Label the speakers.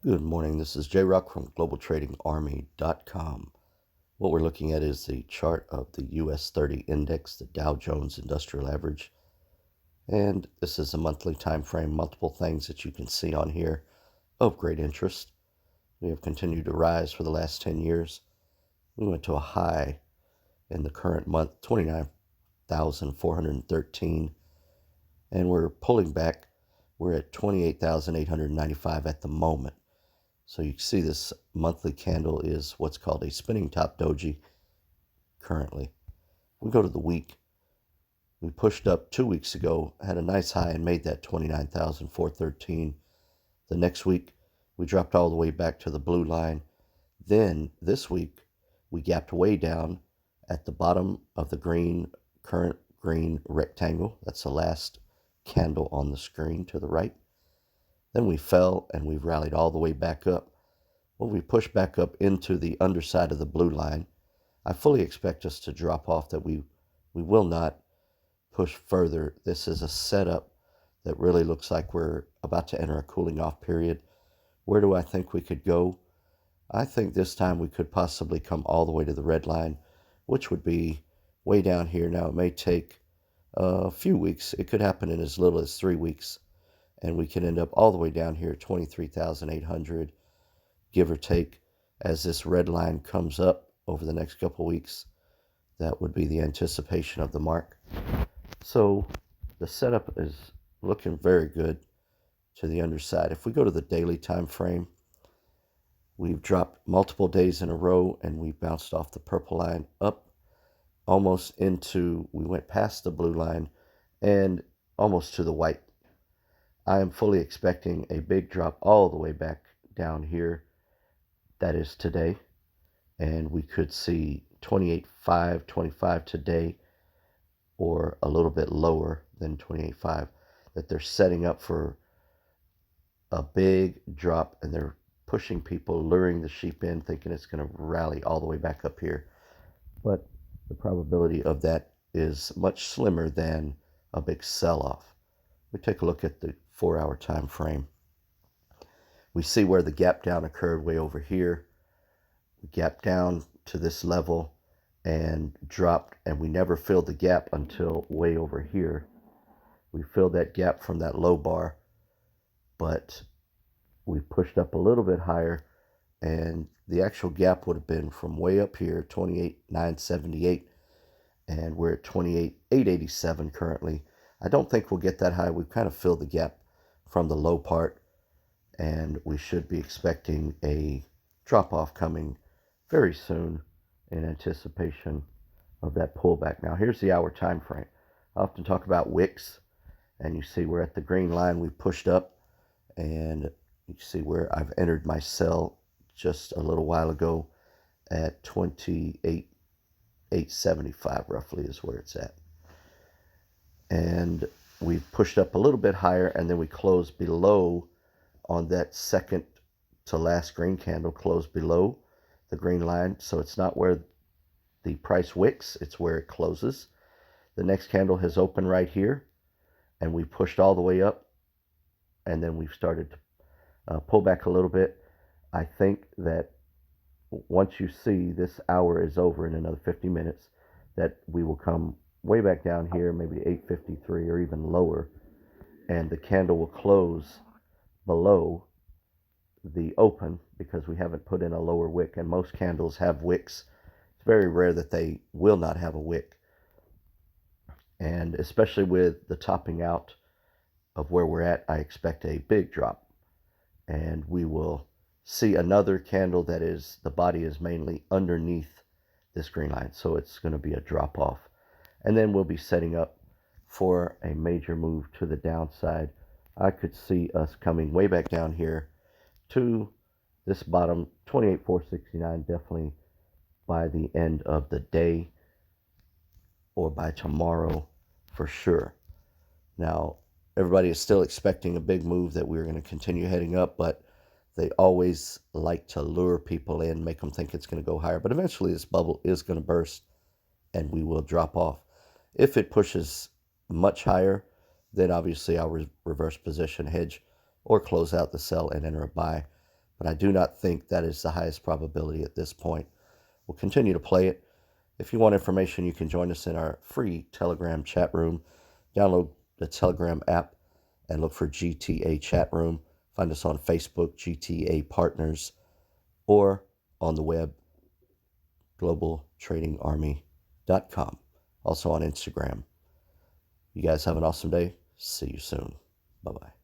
Speaker 1: Good morning. This is J Rock from globaltradingarmy.com. What we're looking at is the chart of the US30 index, the Dow Jones Industrial Average. And this is a monthly time frame, multiple things that you can see on here of great interest. We have continued to rise for the last 10 years. We went to a high in the current month, 29,413, and we're pulling back. We're at 28,895 at the moment. So you can see this monthly candle is what's called a spinning top doji currently. We go to the week. We pushed up 2 weeks ago, had a nice high and made that 29,413. The next week, we dropped all the way back to the blue line. Then this week, we gapped way down at the bottom of the current green rectangle. That's the last candle on the screen to the right. Then we fell and we rallied all the way back up. When we push back up into the underside of the blue line, I fully expect us to drop off, that we will not push further. This is a setup that really looks like we're about to enter a cooling off period. Where do I think we could go? I think this time we could possibly come all the way to the red line, which would be way down here. Now, it may take a few weeks. It could happen in as little as 3 weeks, and we can end up all the way down here at 23,800, give or take, as this red line comes up over the next couple weeks. That would be the anticipation of the mark. So the setup is looking very good to the underside. If we go to the daily time frame, we've dropped multiple days in a row and we bounced off the purple line up almost into, we went past the blue line and almost to the white. I am fully expecting a big drop all the way back down here. That is today. And we could see 28.525 today, or a little bit lower than 28.5, that they're setting up for a big drop, and they're pushing people, luring the sheep in, thinking it's going to rally all the way back up here. But the probability of that is much slimmer than a big sell-off. We take a look at the 4-hour time frame. We see where the gap down occurred way over here. We gapped down to this level and dropped, and we never filled the gap until way over here. We filled that gap from that low bar, but we pushed up a little bit higher, and the actual gap would have been from way up here, 28,978, and we're at 28,887 currently. I don't think we'll get that high. We've kind of filled the gap from the low part, and we should be expecting a drop-off coming very soon in anticipation of that pullback. Now, here's the hour time frame. I often talk about wicks, and you see we're at the green line. We pushed up, and you see where I've entered my sell just a little while ago at 28,875 roughly is where it's at. And we pushed up a little bit higher, and then we closed below on that second to last green candle, closed below the green line. So it's not where the price wicks, it's where it closes. The next candle has opened right here, and we pushed all the way up, and then we've started to pull back a little bit. I think that once you see this hour is over in another 50 minutes, that we will come way back down here, maybe 853 or even lower, and the candle will close below the open, because we haven't put in a lower wick, and most candles have wicks. It's very rare that they will not have a wick, and especially with the topping out of where we're at, I expect a big drop, and we will see another candle that is, the body is mainly underneath this green line, so it's going to be a drop off, and then we'll be setting up for a major move to the downside. I could see us coming way back down here to this bottom, 28,469, definitely by the end of the day or by tomorrow for sure. Now, everybody is still expecting a big move, that we're going to continue heading up, but they always like to lure people in, make them think it's going to go higher. But eventually this bubble is going to burst and we will drop off. If it pushes much higher, then obviously I'll reverse position, hedge, or close out the sell and enter a buy. but I do not think that is the highest probability at this point. We'll continue to play it. If you want information, you can join us in our free Telegram chat room. Download the Telegram app and look for GTA Chat Room. Find us on Facebook, GTA Partners, or on the web, globaltradingarmy.com. Also on Instagram. You guys have an awesome day. See you soon. Bye-bye.